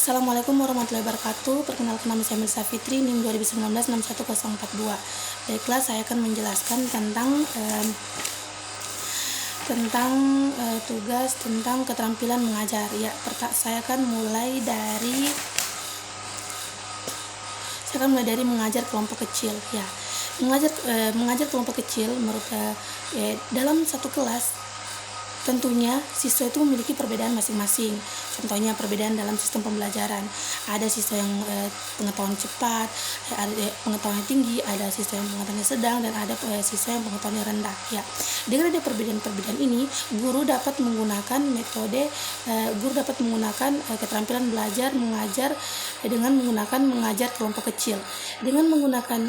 Assalamualaikum warahmatullahi wabarakatuh. Perkenalkan, nama saya Melisa Fitri, NIM 2019-61042. Baiklah, saya akan menjelaskan tentang tugas tentang keterampilan mengajar. Saya akan mulai dari mengajar kelompok kecil. Mengajar kelompok kecil dalam satu kelas. Tentunya siswa itu memiliki perbedaan masing-masing. Contohnya perbedaan dalam sistem pembelajaran. Ada siswa yang pengetahuan cepat, ada pengetahuan tinggi, ada siswa yang pengetahuannya sedang, dan ada siswa yang pengetahuannya rendah. Dengan ada perbedaan-perbedaan ini, guru dapat menggunakan keterampilan belajar mengajar dengan menggunakan mengajar kelompok kecil. Dengan menggunakan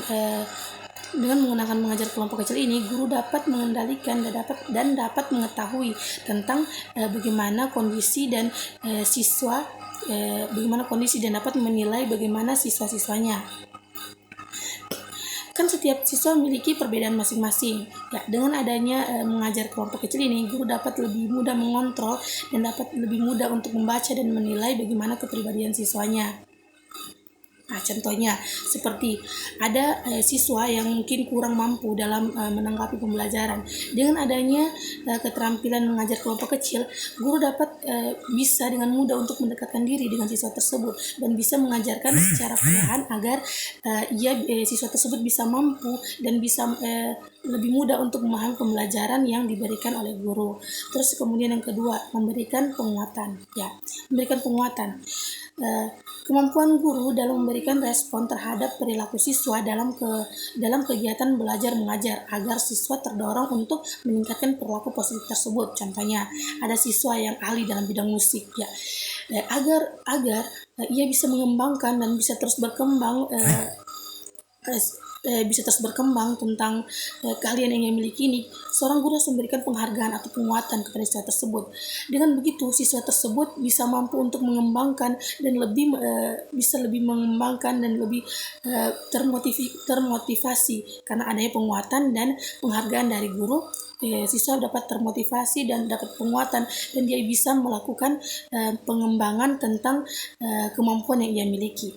mengajar kelompok kecil ini, guru dapat mengendalikan dan dapat mengetahui tentang bagaimana kondisi dan dapat menilai bagaimana siswa-siswanya. Kan setiap siswa memiliki perbedaan masing-masing. Dengan adanya mengajar kelompok kecil ini, guru dapat lebih mudah mengontrol dan dapat lebih mudah untuk membaca dan menilai bagaimana kepribadian siswanya. Contohnya seperti ada siswa yang mungkin kurang mampu dalam menanggapi pembelajaran. Dengan adanya keterampilan mengajar kelompok kecil, guru dapat bisa dengan mudah untuk mendekatkan diri dengan siswa tersebut dan bisa mengajarkan secara perlahan agar siswa tersebut bisa mampu dan bisa lebih mudah untuk memahami pembelajaran yang diberikan oleh guru. Terus kemudian yang kedua, memberikan penguatan. Kemampuan guru dalam memberikan respon terhadap perilaku siswa dalam kegiatan belajar mengajar agar siswa terdorong untuk meningkatkan perilaku positif tersebut. Contohnya ada siswa yang ahli dalam bidang musik, agar ia bisa mengembangkan dan bisa terus berkembang tentang keahlian yang ia miliki ini. Seorang guru harus memberikan penghargaan atau penguatan kepada siswa tersebut. Dengan begitu, siswa tersebut bisa mampu untuk mengembangkan dan lebih termotivasi karena adanya penguatan dan penghargaan dari guru. Siswa dapat termotivasi dan dapat penguatan dan dia bisa melakukan pengembangan tentang kemampuan yang ia miliki.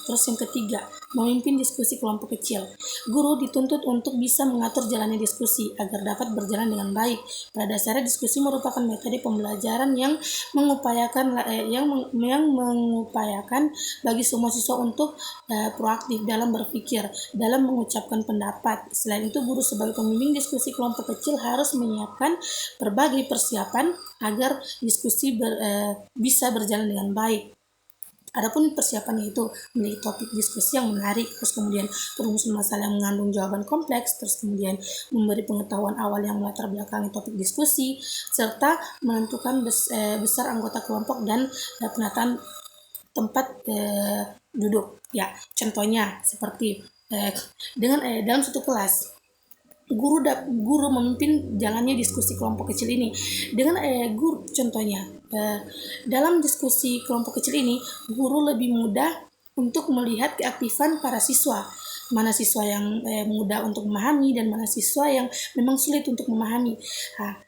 Terus yang ketiga, memimpin diskusi kelompok kecil. Guru dituntut untuk bisa mengatur jalannya diskusi agar dapat berjalan dengan baik. Pada dasarnya, diskusi merupakan metode pembelajaran yang mengupayakan bagi semua siswa untuk proaktif dalam berpikir, dalam mengucapkan pendapat. Selain itu, guru sebagai pembimbing diskusi kelompok kecil harus menyiapkan berbagai persiapan agar diskusi bisa berjalan dengan baik. Adapun persiapannya itu memiliki topik diskusi yang menarik, terus kemudian perumusan masalah yang mengandung jawaban kompleks, terus kemudian memberi pengetahuan awal yang melatar belakangi topik diskusi, serta menentukan besar anggota kelompok dan penataan tempat duduk. Contohnya seperti dalam satu kelas, guru memimpin jalannya diskusi kelompok kecil ini. Dalam diskusi kelompok kecil ini, guru lebih mudah untuk melihat keaktifan para siswa. Mana siswa yang mudah untuk memahami dan mana siswa yang memang sulit untuk memahami.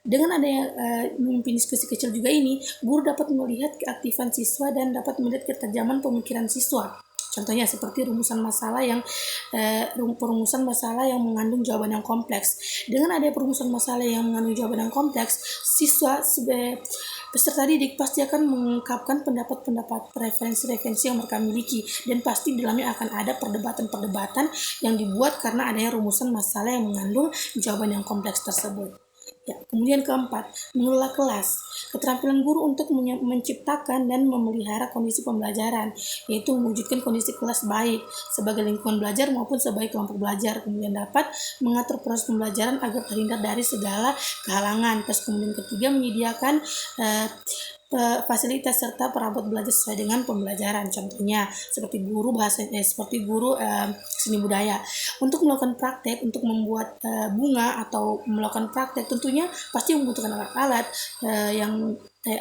Dengan adanya memimpin diskusi kecil juga ini, guru dapat melihat keaktifan siswa dan dapat melihat ketajaman pemikiran siswa. Contohnya seperti rumusan masalah yang mengandung jawaban yang kompleks. Dengan adanya perumusan masalah yang mengandung jawaban yang kompleks, siswa peserta didik pasti akan mengungkapkan pendapat referensi yang mereka miliki, dan pasti di dalamnya akan ada perdebatan yang dibuat karena adanya rumusan masalah yang mengandung jawaban yang kompleks tersebut. Kemudian keempat, mengelola kelas. Keterampilan guru untuk menciptakan dan memelihara kondisi pembelajaran, yaitu mewujudkan kondisi kelas baik sebagai lingkungan belajar maupun sebagai kelompok belajar. Kemudian dapat mengatur proses pembelajaran agar terhindar dari segala kehalangan. Terus kemudian ketiga, menyediakan fasilitas serta perabot belajar sesuai dengan pembelajaran. Contohnya seperti guru seni budaya. Untuk melakukan praktek, untuk membuat bunga atau melakukan praktek, tentunya pasti membutuhkan alat-alat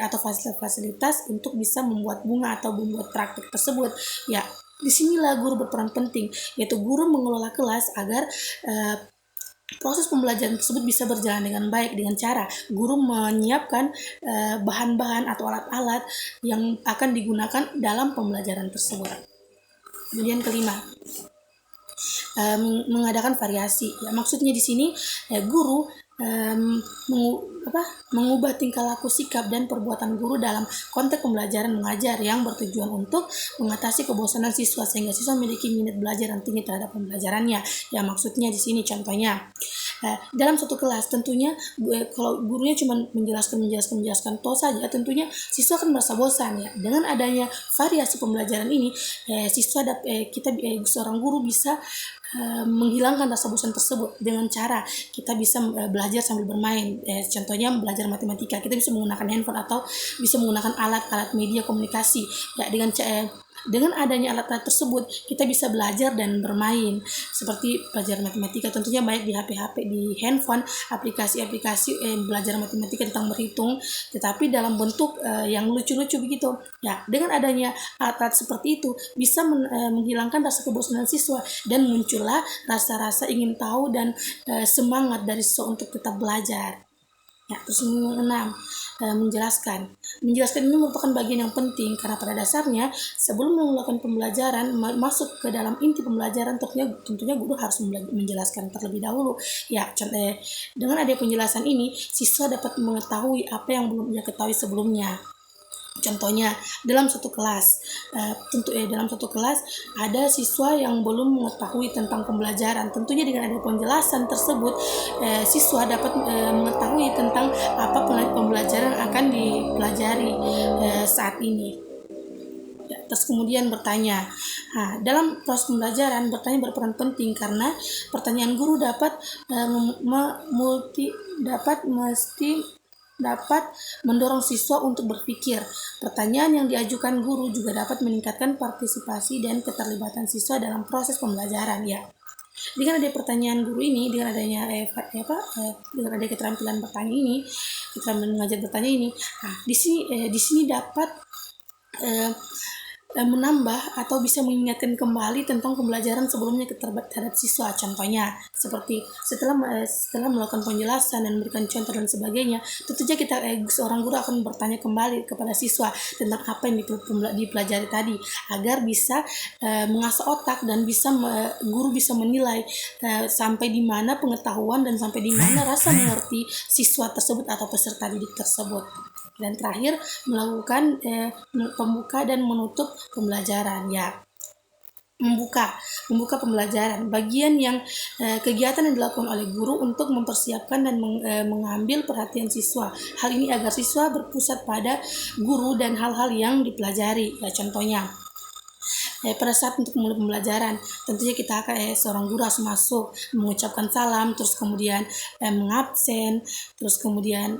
atau fasilitas untuk bisa membuat bunga atau membuat praktek tersebut. Disinilah guru berperan penting, yaitu guru mengelola kelas agar proses pembelajaran tersebut bisa berjalan dengan baik dengan cara guru menyiapkan bahan-bahan atau alat-alat yang akan digunakan dalam pembelajaran tersebut. Kemudian kelima, mengadakan variasi. Ya, maksudnya di sini guru mengubah tingkah laku, sikap, dan perbuatan guru dalam konteks pembelajaran mengajar yang bertujuan untuk mengatasi kebosanan siswa sehingga siswa memiliki minat belajar yang tinggi terhadap pembelajarannya. Ya, maksudnya di sini contohnya dalam satu kelas tentunya kalau gurunya cuma menjelaskan toh saja, tentunya siswa akan merasa bosan ya. Dengan adanya variasi pembelajaran ini, seorang guru bisa menghilangkan rasa bosan tersebut dengan cara kita bisa belajar sambil bermain. Contohnya belajar matematika, kita bisa menggunakan handphone atau bisa menggunakan alat-alat media komunikasi. Ya, dengan adanya alat-alat tersebut kita bisa belajar dan bermain seperti belajar matematika, tentunya baik di HP, di handphone, aplikasi-aplikasi belajar matematika tentang berhitung, tetapi dalam bentuk yang lucu-lucu begitu. Ya, dengan adanya alat-alat seperti itu bisa menghilangkan rasa kebosanan siswa dan muncullah rasa-rasa ingin tahu dan semangat dari siswa untuk tetap belajar. Ya, terus yang keenam, menjelaskan. Menjelaskan ini merupakan bagian yang penting karena pada dasarnya sebelum melakukan pembelajaran masuk ke dalam inti pembelajaran tentunya guru harus menjelaskan terlebih dahulu. Ya, dengan adanya penjelasan ini siswa dapat mengetahui apa yang belum ia ketahui sebelumnya. Contohnya dalam satu kelas, dalam satu kelas ada siswa yang belum mengetahui tentang pembelajaran. Tentunya dengan ada penjelasan tersebut, siswa dapat mengetahui tentang apa pembelajaran akan dipelajari saat ini. Ya, terus kemudian bertanya. Dalam proses pembelajaran bertanya berperan penting karena pertanyaan guru dapat mendorong siswa untuk berpikir. Pertanyaan yang diajukan guru juga dapat meningkatkan partisipasi dan keterlibatan siswa dalam proses pembelajaran. Ya, dengan ada pertanyaan guru ini, dengan adanya dengan ada keterampilan bertanya ini, keterampilan mengajar bertanya ini, di sini dapat menambah atau bisa mengingatkan kembali tentang pembelajaran sebelumnya terhadap siswa. Contohnya seperti setelah melakukan penjelasan dan memberikan contoh dan sebagainya, tentunya seorang guru akan bertanya kembali kepada siswa tentang apa yang dipelajari tadi agar bisa mengasah otak dan guru bisa menilai sampai di mana pengetahuan dan sampai di mana rasa mengerti siswa tersebut atau peserta didik tersebut. Dan terakhir, melakukan pembuka dan menutup pembelajaran. Ya, membuka pembelajaran, bagian yang kegiatan yang dilakukan oleh guru untuk mempersiapkan dan mengambil perhatian siswa. Hal ini agar siswa berpusat pada guru dan hal-hal yang dipelajari. Ya, contohnya pada saat untuk mulai pembelajaran, tentunya kita akan seorang guru harus masuk, mengucapkan salam, terus kemudian mengabsen, terus kemudian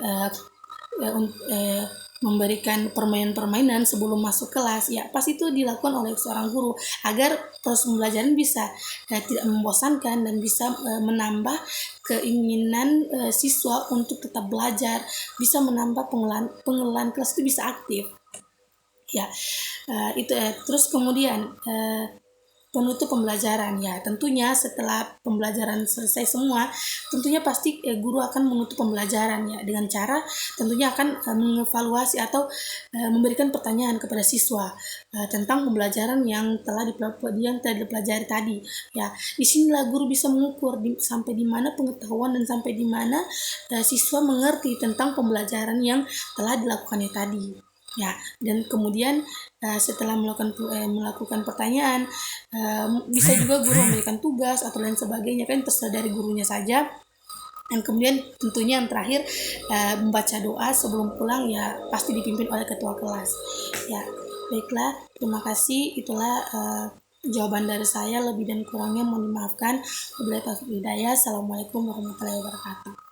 memberikan permainan-permainan sebelum masuk kelas. Ya, pas itu dilakukan oleh seorang guru agar proses pembelajaran bisa tidak membosankan dan bisa menambah keinginan siswa untuk tetap belajar, bisa menambah pengenalan kelas itu bisa aktif. Ya, terus kemudian penutup pembelajaran. Ya, tentunya setelah pembelajaran selesai semua, tentunya pasti guru akan menutup pembelajaran ya dengan cara tentunya akan mengevaluasi atau memberikan pertanyaan kepada siswa tentang pembelajaran yang telah dipelajari tadi. Ya, disinilah guru bisa mengukur sampai di mana pengetahuan dan sampai di mana siswa mengerti tentang pembelajaran yang telah dilakukannya tadi. Ya, dan kemudian setelah melakukan pertanyaan, bisa juga guru memberikan tugas atau lain sebagainya, kan terserah dari gurunya saja. Dan kemudian tentunya yang terakhir membaca doa sebelum pulang, ya pasti dipimpin oleh ketua kelas. Ya, baiklah, terima kasih. Itulah jawaban dari saya. Lebih dan kurangnya mohon dimaafkan. Wabillahi taufiq wal hidayah. Assalamualaikum warahmatullahi wabarakatuh.